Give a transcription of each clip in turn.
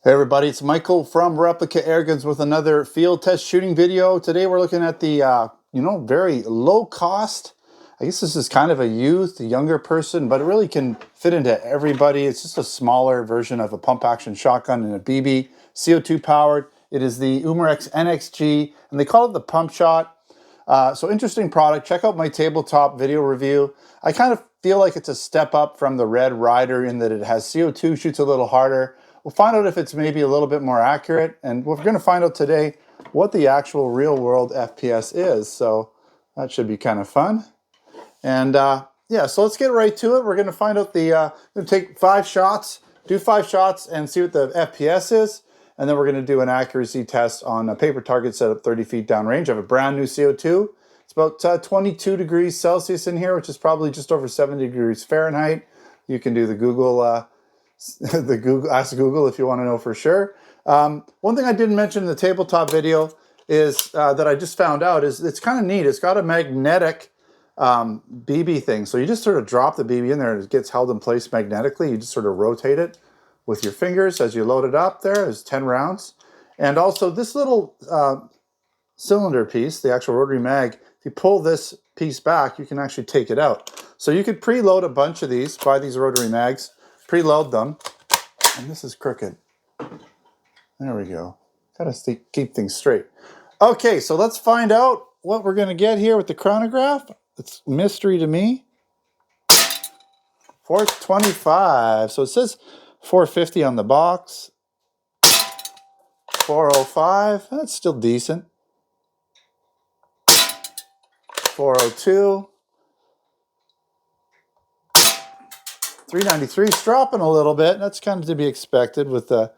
Hey everybody, it's Michael from Replica Airguns with another field test shooting video. Today we're looking at the, very low cost. I guess this is kind of a younger person, but it really can fit into everybody. It's just a smaller version of a pump action shotgun and a BB, CO2 powered. It is the Umarex NXG, and they call it the Pump Shot. So interesting product. Check out my tabletop video review. I kind of feel like it's a step up from the Red Ryder in that it has CO2, shoots a little harder. We'll find out if it's maybe a little bit more accurate, and we're going to find out today what the actual real-world FPS is. So that should be kind of fun. And yeah, so let's get right to it. We're going to find out the. Going to take 5 shots, do 5 shots, and see what the FPS is. And then we're going to do an accuracy test on a paper target set up 30 feet downrange. I have a brand new CO2. It's about 22 degrees Celsius in here, which is probably just over 70 degrees Fahrenheit. You can do the Google. Ask Google if you want to know for sure. One thing I didn't mention in the tabletop video is that I just found out is it's kind of neat. It's got a magnetic BB thing. So you just sort of drop the BB in there and it gets held in place magnetically. You just sort of rotate it with your fingers as you load it up. There's 10 rounds. And also this little cylinder piece, the actual rotary mag, if you pull this piece back, you can actually take it out. So you could preload a bunch of these, buy these rotary mags, preload them, and this is crooked. There we go. Gotta keep things straight. Okay, so let's find out what we're gonna get here with the chronograph. It's mystery to me. 425. So it says 450 on the box. 405. That's still decent. 402. 393 is dropping a little bit. That's kind of to be expected with the,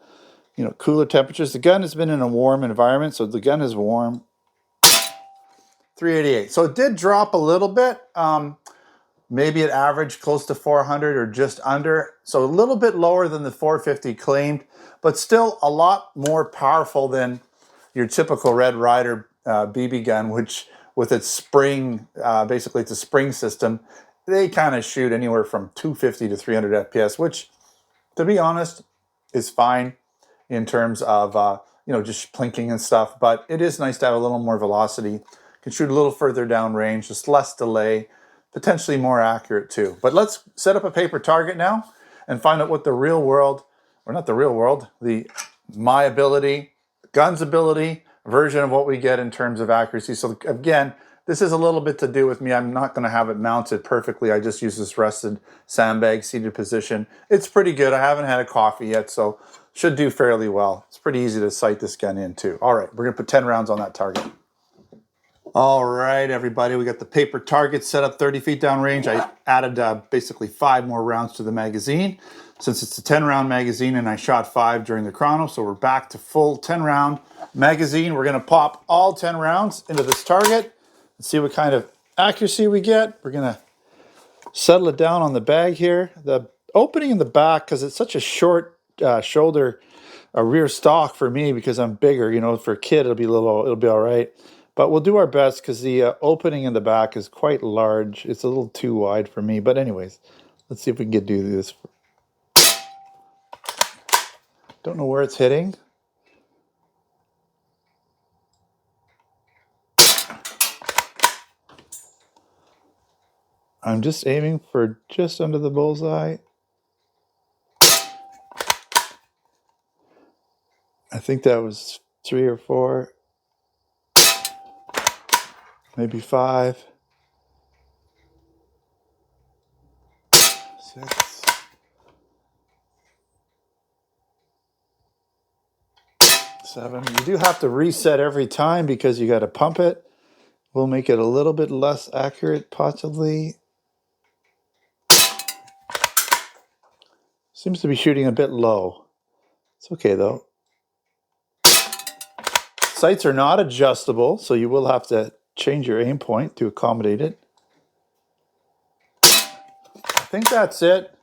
cooler temperatures. The gun has been in a warm environment, so the gun is warm. 388. So it did drop a little bit. Maybe it averaged close to 400 or just under. So a little bit lower than the 450 claimed, but still a lot more powerful than your typical Red Ryder BB gun, which with its spring, basically it's a spring system, they kind of shoot anywhere from 250 to 300 FPS, which, to be honest, is fine in terms of, just plinking and stuff. But it is nice to have a little more velocity. You can shoot a little further down range, just less delay, potentially more accurate too. But let's set up a paper target now and find out what the real world, or not the real world, my ability, gun's ability version of what we get in terms of accuracy. So again, this is a little bit to do with me. I'm not going to have it mounted perfectly. I just use this rested sandbag seated position. It's pretty good. I haven't had a coffee yet, so should do fairly well. It's pretty easy to sight this gun in too. All right, we're going to put 10 rounds on that target. All right, everybody, we got the paper target set up 30 feet down range. I added basically 5 more rounds to the magazine since it's a 10-round magazine, and I shot 5 during the chrono, so we're back to full 10-round magazine. We're going to pop all 10 rounds into this target. Let's see what kind of accuracy we get. We're going to settle it down on the bag here. The opening in the back, because it's such a short shoulder, a rear stock for me because I'm bigger. For a kid, it'll be all right. But we'll do our best because the opening in the back is quite large. It's a little too wide for me. But anyways, let's see if we can do this. Don't know where it's hitting. I'm just aiming for just under the bullseye. I think that was 3 or 4. Maybe 5. 6. 7. You do have to reset every time because you got to pump it. We'll make it a little bit less accurate, possibly. Seems to be shooting a bit low. It's okay though. Sights are not adjustable, so you will have to change your aim point to accommodate it. I think that's it.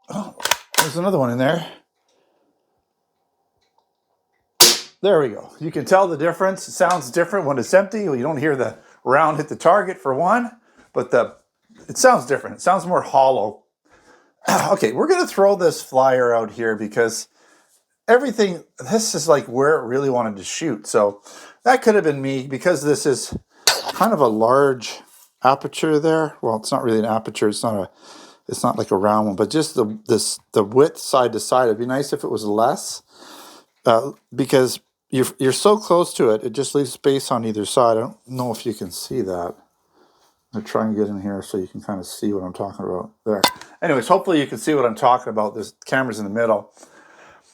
Oh, there's another one in there. There we go. You can tell the difference. It sounds different when it's empty. You don't hear the round hit the target for one, but it sounds different. It sounds more hollow. Okay, we're going to throw this flyer out here because everything, this is like where it really wanted to shoot. So that could have been me because this is kind of a large aperture there. Well, it's not really an aperture. It's not like a round one, but just the width side to side. It'd be nice if it was less because you're so close to it. It just leaves space on either side. I don't know if you can see that. I'll try and get in here so you can kind of see what I'm talking about there. Anyways, hopefully you can see what I'm talking about. This camera's in the middle.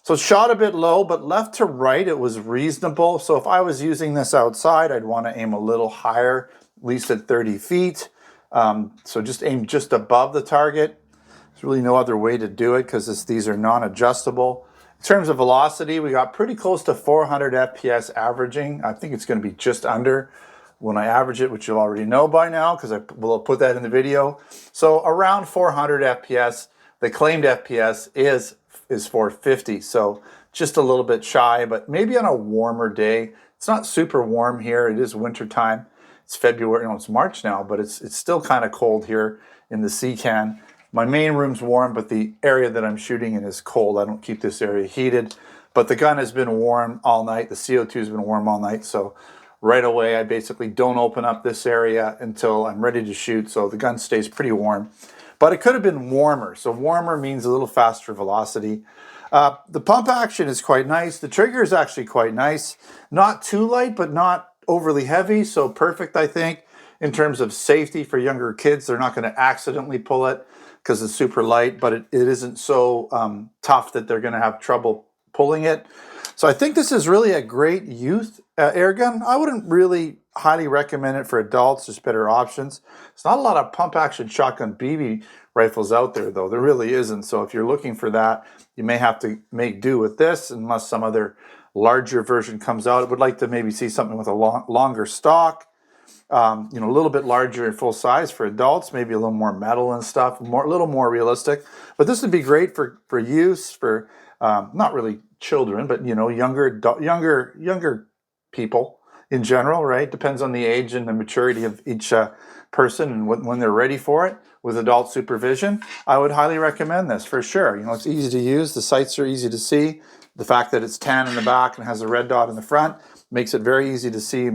So shot a bit low, but left to right, it was reasonable. So if I was using this outside, I'd want to aim a little higher, at least at 30 feet. So just aim just above the target. There's really no other way to do it because these are non-adjustable. In terms of velocity, we got pretty close to 400 FPS averaging. I think it's going to be just under when I average it, which you'll already know by now because I will put that in the video. So around 400 FPS. The claimed FPS is 450, so just a little bit shy, but maybe on a warmer day. It's not super warm here. It is winter time. It's February, no, it's March now, but it's still kind of cold here in the Sea-Can. My main room's warm, but the area that I'm shooting in is cold. I don't keep this area heated, but the gun has been warm all night. The CO2 has been warm all night, so right away I basically don't open up this area until I'm ready to shoot, so the gun stays pretty warm. But it could have been warmer, so warmer means a little faster velocity. The pump action is quite nice. The trigger is actually quite nice. Not too light, but not overly heavy, so perfect, I think, in terms of safety for younger kids. They're not going to accidentally pull it because it's super light, but it isn't so tough that they're going to have trouble pulling it. So I think this is really a great youth air gun. I wouldn't really highly recommend it for adults. There's better options. There's not a lot of pump action shotgun BB rifles out there, though. There really isn't. So if you're looking for that, you may have to make do with this unless some other larger version comes out. I would like to maybe see something with a longer stock, a little bit larger in full size for adults, maybe a little more metal and stuff, a little more realistic. But this would be great for use for not really children, but younger people in general, right? Depends on the age and the maturity of each person and when they're ready for it with adult supervision. I would highly recommend this for sure. It's easy to use. The sights are easy to see. The fact that it's tan in the back and has a red dot in the front makes it very easy to see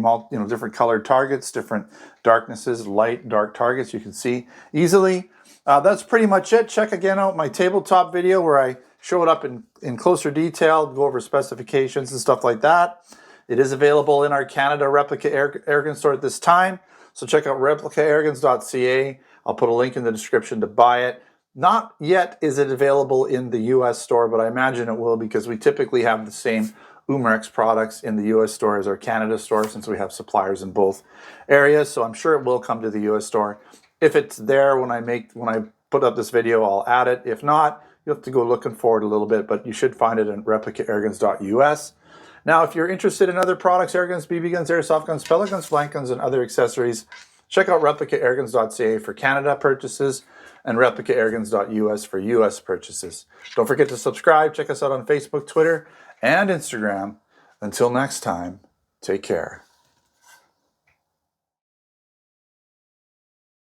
different colored targets, different darknesses, light, dark targets you can see easily. That's pretty much it. Check again out my tabletop video where I show it up in closer detail, go over specifications and stuff like that. It is available in our Canada Replica Airgun store at this time. So check out replicairguns.ca. I'll put a link in the description to buy it. Not yet is it available in the US store, but I imagine it will because we typically have the same Umarex products in the US store as our Canada store since we have suppliers in both areas. So I'm sure it will come to the US store. If it's there when I put up this video, I'll add it. If not, you'll have to go looking for it a little bit, but you should find it at replicairguns.us. Now, if you're interested in other products, air guns, BB guns, airsoft guns, pellet guns, flank guns, and other accessories, check out replicairguns.ca for Canada purchases and replicairguns.us for US purchases. Don't forget to subscribe. Check us out on Facebook, Twitter, and Instagram. Until next time, take care.